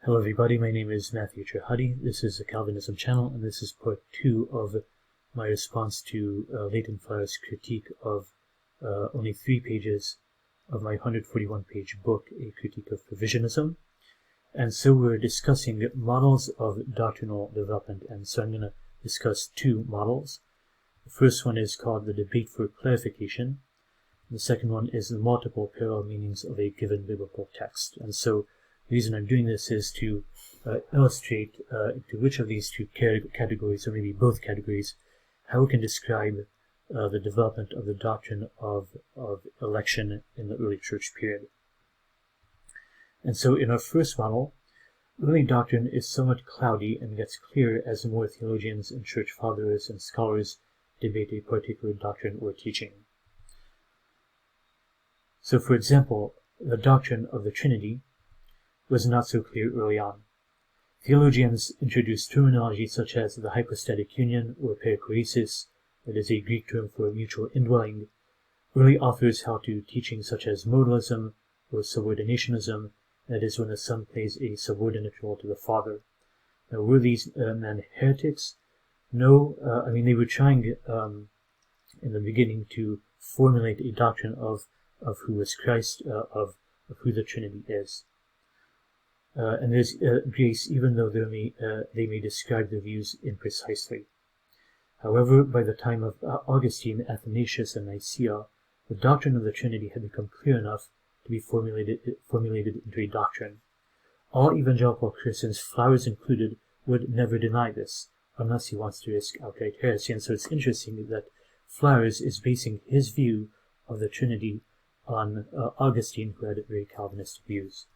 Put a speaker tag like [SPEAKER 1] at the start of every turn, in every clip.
[SPEAKER 1] Hello everybody, my name is Matthew Trehuddy. This is the Calvinism channel, and this is part 2 of my response to Leighton Flowers' critique of only 3 pages of my 141-page book, A Critique of Provisionism. And so we're discussing models of doctrinal development, and so I'm going to discuss 2 models. The first one is called the debate for clarification. The second one is the multiple parallel meanings of a given biblical text. And so the reason I'm doing this is to illustrate to which of these 2 categories, or maybe both categories, how we can describe the development of the doctrine of election in the early church period. And so in our first model, early doctrine is somewhat cloudy and gets clearer as more theologians and church fathers and scholars debate a particular doctrine or teaching. So for example, the doctrine of the Trinity was not so clear early on. Theologians introduced terminology such as the hypostatic union or perichoresis, that is a Greek term for mutual indwelling. Early authors held to teachings such as modalism or subordinationism, that is when the Son plays a subordinate role to the Father. Now, were these men heretics? No, they were trying in the beginning to formulate a doctrine of who is Christ, of who the Trinity is. And there's grace, even though they may describe their views imprecisely. However, by the time of Augustine, Athanasius, and Nicaea, the doctrine of the Trinity had become clear enough to be formulated into a doctrine. All evangelical Christians, Flowers included, would never deny this, unless he wants to risk outright heresy. And so it's interesting that Flowers is basing his view of the Trinity on Augustine, who had very Calvinistic views.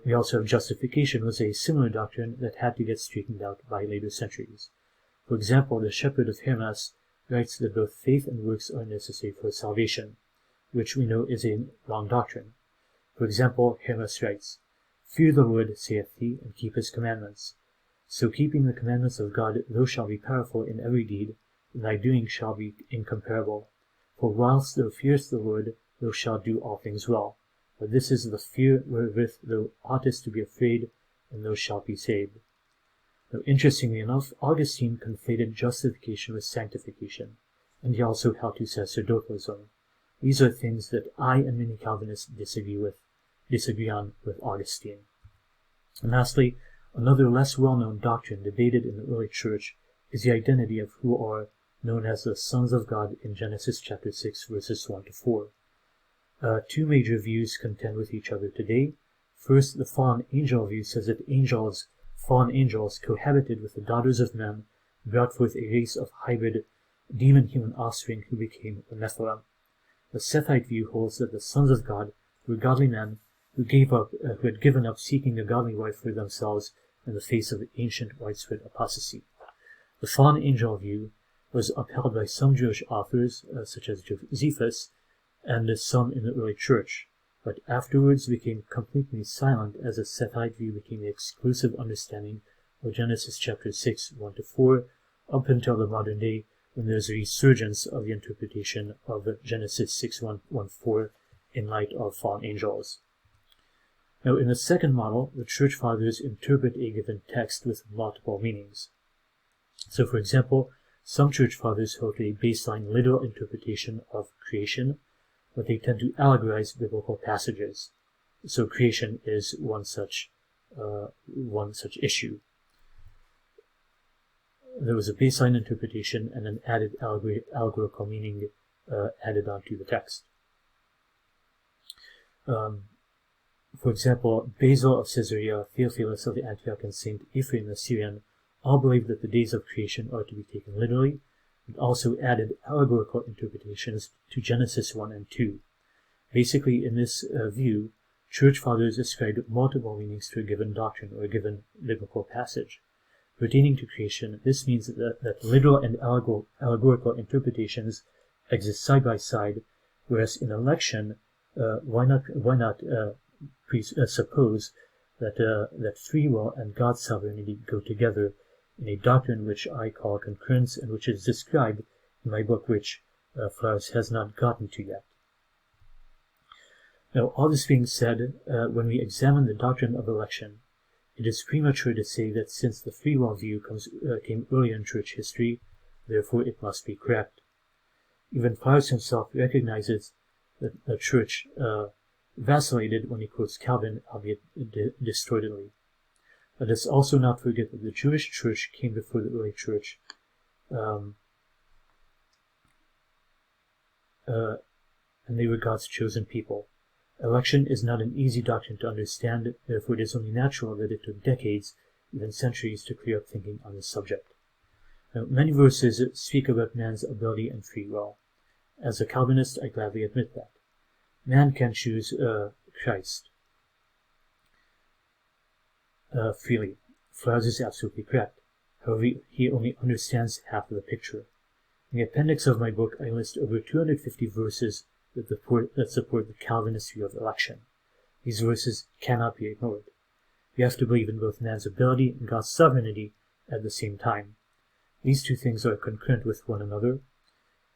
[SPEAKER 1] We also have justification was a similar doctrine that had to get straightened out by later centuries. For example, the Shepherd of Hermas writes that both faith and works are necessary for salvation, which we know is a wrong doctrine. For example, Hermas writes, "Fear the Lord, saith he, and keep his commandments. So keeping the commandments of God, thou shalt be powerful in every deed, and thy doing shall be incomparable. For whilst thou fearest the Lord, thou shalt do all things well. But this is the fear wherewith thou oughtest to be afraid, and thou shalt be saved." Now, interestingly enough, Augustine conflated justification with sanctification, and he also held to sacerdotalism. These are things that I and many Calvinists disagree on with Augustine. And lastly, another less well-known doctrine debated in the early church is the identity of who are known as the sons of God in Genesis chapter 6, verses 1 to 4. 2 major views contend with each other today. First, the fallen angel view says that fallen angels cohabited with the daughters of men, brought forth a race of hybrid demon-human offspring who became the Nephilim. The Sethite view holds that the sons of God were godly men who had given up seeking a godly wife for themselves in the face of ancient widespread apostasy. The fallen angel view was upheld by some Jewish authors, such as Josephus, and some in the early church, but afterwards became completely silent as the Sethite view became the exclusive understanding of Genesis chapter 6, 1 to 4, up until the modern day, when there's a resurgence of the interpretation of Genesis 6, 1, 4 in light of fallen angels. Now, in the second model, the church fathers interpret a given text with multiple meanings. So, for example, some church fathers hold to a baseline literal interpretation of creation, but they tend to allegorize biblical passages. So creation is one such issue. There was a baseline interpretation and an added allegorical meaning added onto the text. For example, Basil of Caesarea, Theophilus of the Antioch, and Saint Ephraim the Syrian all believed that the days of creation are to be taken literally, and also added allegorical interpretations to Genesis 1 and 2. Basically, in this view, church fathers ascribed multiple meanings to a given doctrine or a given biblical passage. Pertaining to creation, this means that literal and allegorical interpretations exist side by side, whereas in election, why not suppose that free will and God's sovereignty go together in a doctrine which I call concurrence, and which is described in my book, which Flowers has not gotten to yet. Now, all this being said, when we examine the doctrine of election, It is premature to say that since the free will view came earlier in church history, therefore it must be correct. Even Flowers himself recognizes that the church vacillated when he quotes Calvin, albeit distortedly. Let us also not forget that the Jewish church came before the early church, and they were God's chosen people. Election is not an easy doctrine to understand, therefore it is only natural that it took decades, even centuries, to clear up thinking on this subject. Now, many verses speak about man's ability and free will. As a Calvinist, I gladly admit that. Man can choose Christ freely. Flowers is absolutely correct. However, he only understands half of the picture. In the appendix of my book, I list over 250 verses that support the Calvinist view of election. These verses cannot be ignored. You have to believe in both man's ability and God's sovereignty at the same time. These two things are concurrent with one another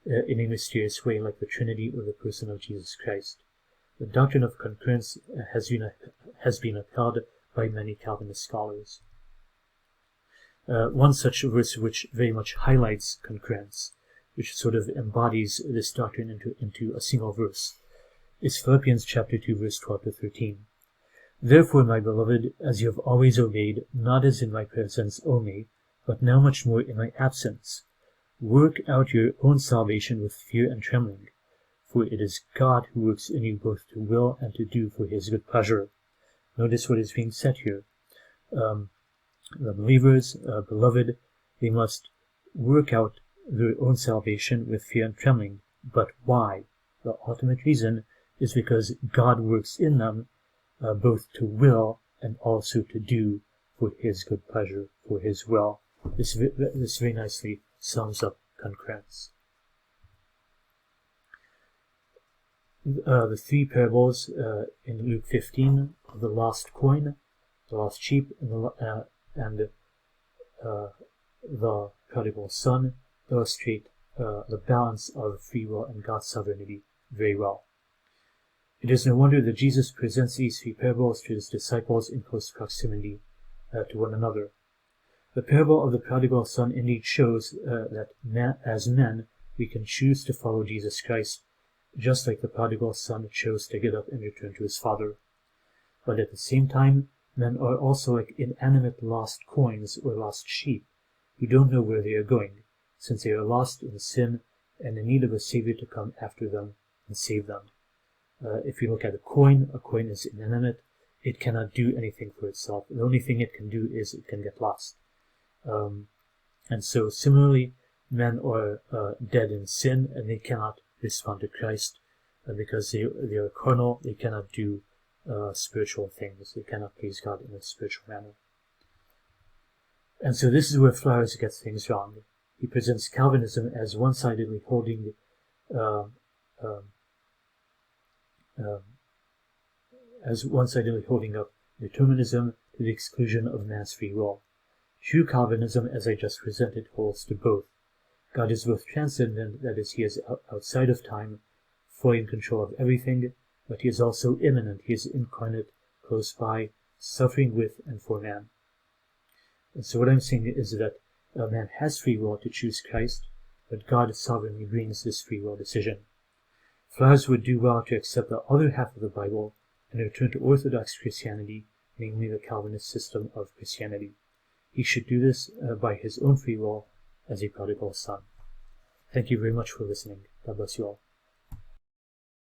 [SPEAKER 1] in a mysterious way, like the Trinity or the person of Jesus Christ. The doctrine of concurrence has been upheld by many Calvinist scholars. One such verse which very much highlights concurrence, which sort of embodies this doctrine into a single verse, is Philippians chapter 2, verse 12 to 13. Therefore, my beloved, as you have always obeyed, not as in my presence only, but now much more in my absence, work out your own salvation with fear and trembling, for it is God who works in you both to will and to do for his good pleasure. Notice what is being said here. The believers, beloved, they must work out their own salvation with fear and trembling. But why? The ultimate reason is because God works in them both to will and also to do for his good pleasure, for his will. This very nicely sums up concurrence. The three parables in Luke 15, the lost coin, the lost sheep, and the prodigal son, illustrate the balance of free will and God's sovereignty very well. It is no wonder that Jesus presents these three parables to his disciples in close proximity to one another. The parable of the prodigal son indeed shows that as men we can choose to follow Jesus Christ, just like the prodigal son chose to get up and return to his father. But at the same time, men are also like inanimate lost coins or lost sheep who don't know where they are going, since they are lost in sin and in need of a Savior to come after them and save them. If you look at a coin is inanimate. It cannot do anything for itself. The only thing it can do is it can get lost. And so similarly, men are dead in sin and they cannot respond to Christ because they are carnal. They cannot do spiritual things. They cannot please God in a spiritual manner. And so this is where Flowers gets things wrong. He presents Calvinism as one-sidedly holding up determinism to the exclusion of man's free will. True Calvinism, as I just presented, holds to both. God is both transcendent, that is, he is outside of time, fully in control of everything, but he is also immanent, he is incarnate, close by, suffering with and for man. And so what I'm saying is that man has free will to choose Christ, but God sovereignly brings this free will decision. Flowers would do well to accept the other half of the Bible and return to Orthodox Christianity, namely the Calvinist system of Christianity. He should do this by his own free will as a prodigal son. Thank you very much for listening. God bless you all.